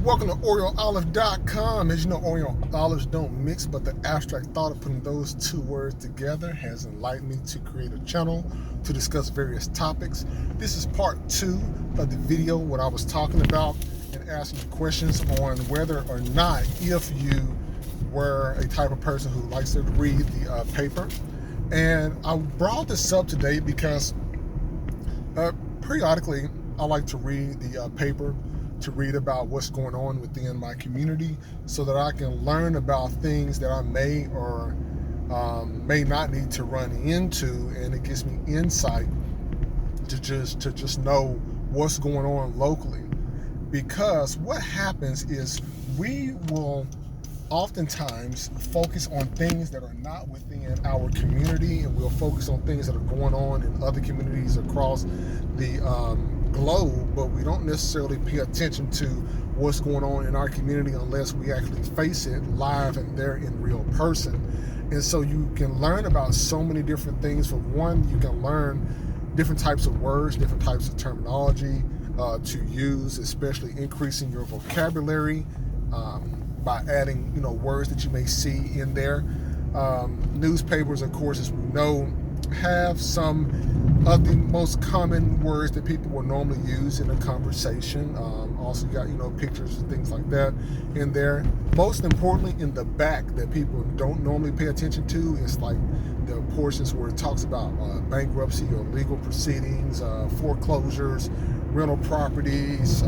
Welcome to OreoOlive.com. As you know, Oreo olives don't mix, but the abstract thought of putting those two words together has enlightened me to create a channel to discuss various topics. This is part 2 of the video, what I was talking about and asking you questions on whether or not, if you were a type of person who likes to read the paper. And I brought this up today because periodically I like to read the paper, to read about what's going on within my community so that I can learn about things that I may or may not need to run into, and it gives me insight to just know what's going on locally. Because what happens is we will oftentimes focus on things that are not within our community, and we'll focus on things that are going on in other communities across the globe, but we don't necessarily pay attention to what's going on in our community unless we actually face it live and there in real person. And so you can learn about so many different things. For one, you can learn different types of words, different types of terminology to use, especially increasing your vocabulary by adding, words that you may see in there. Newspapers, of course, as we know, have some of the most common words that people will normally use in a conversation. Also, you got pictures and things like that in there. Most importantly, in the back that people don't normally pay attention to is like the portions where it talks about bankruptcy or legal proceedings, foreclosures, rental properties,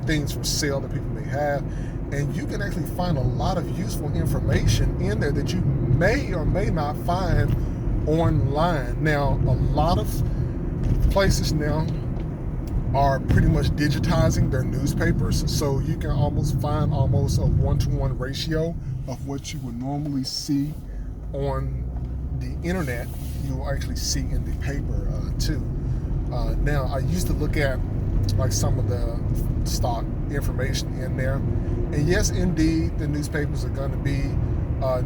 things for sale that people may have. And you can actually find a lot of useful information in there that you may or may not find online. Now, a lot of places now are pretty much digitizing their newspapers, so you can almost find almost a 1-to-1 ratio of what you would normally see on the internet, you will actually see in the paper too. Now, I used to look at like some of the stock information in there, and yes, indeed, the newspapers are going to be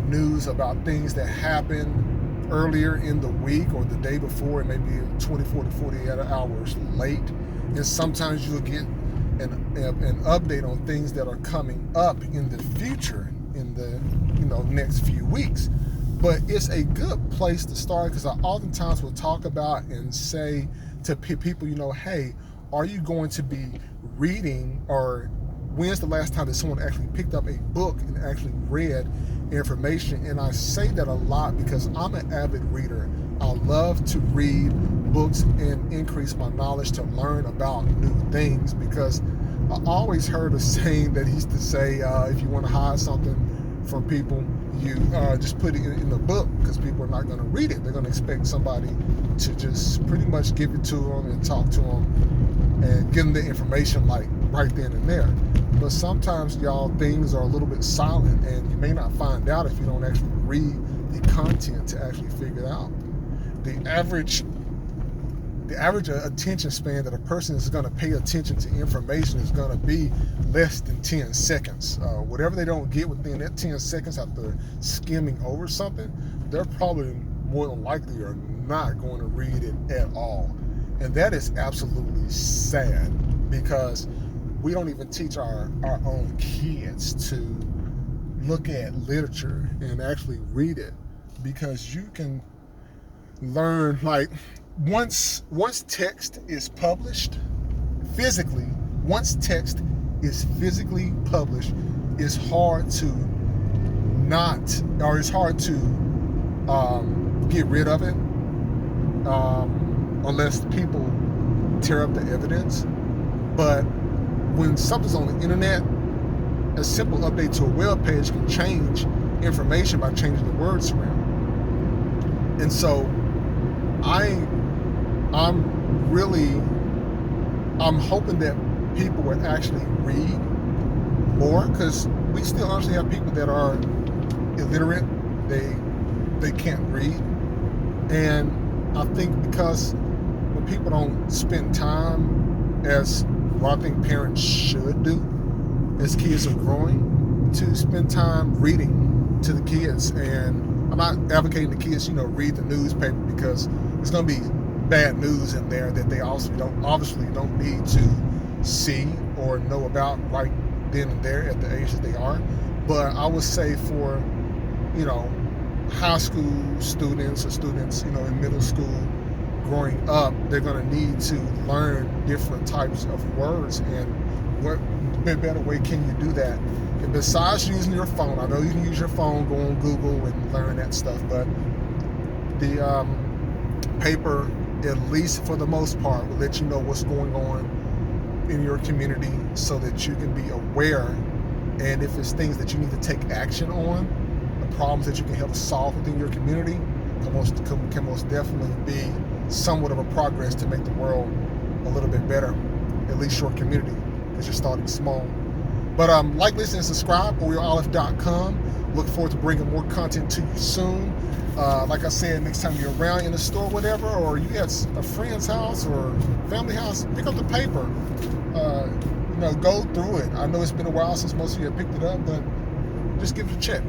news about things that happen earlier in the week or the day before, and maybe 24 to 48 hours late. And sometimes you'll get an update on things that are coming up in the future in the next few weeks. But it's a good place to start, because I oftentimes will talk about and say to people, hey, are you going to be reading, or when's the last time that someone actually picked up a book and actually read information? And I say that a lot because I'm an avid reader. I love to read books and increase my knowledge to learn about new things, because I always heard a saying that used to say, if you want to hide something from people, you just put it in the book, because people are not going to read it. They're going to expect somebody to just pretty much give it to them and talk to them and give them the information like right then and there. But sometimes, y'all, things are a little bit silent, and you may not find out if you don't actually read the content to actually figure it out. The average attention span that a person is going to pay attention to information is going to be less than 10 seconds. Whatever they don't get within that 10 seconds after skimming over something, they're probably more than likely are not going to read it at all. And that is absolutely sad, because we don't even teach our own kids to look at literature and actually read it, because you can learn, like, once text is published physically, published, it's hard to get rid of it unless people tear up the evidence. But when something's on the internet, a simple update to a web page can change information by changing the words around. And so I'm hoping that people would actually read more, because we still honestly have people that are illiterate. They can't read. And I think because when people don't spend time, as what I think parents should do as kids are growing, to spend time reading to the kids. And I'm not advocating the kids, read the newspaper, because it's going to be bad news in there that they obviously don't need to see or know about right then and there at the age that they are. But I would say for, you know, high school students or students, you know, in middle school growing up, they're going to need to learn different types of words. And what better way can you do that? And besides using your phone, I know you can use your phone, go on Google and learn that stuff, but the paper, at least for the most part, will let you know what's going on in your community so that you can be aware, and if it's things that you need to take action on, the problems that you can help solve within your community can most definitely be somewhat of a progress to make the world a little bit better, at least your community, because you're starting small. But like, listen, and subscribe, OrioOlive.com. Look forward to bringing more content to you soon. Like I said, next time you're around in the store or whatever, or you at a friend's house or family house, pick up the paper. You know, go through it. I know it's been a while since most of you have picked it up, but just give it a check.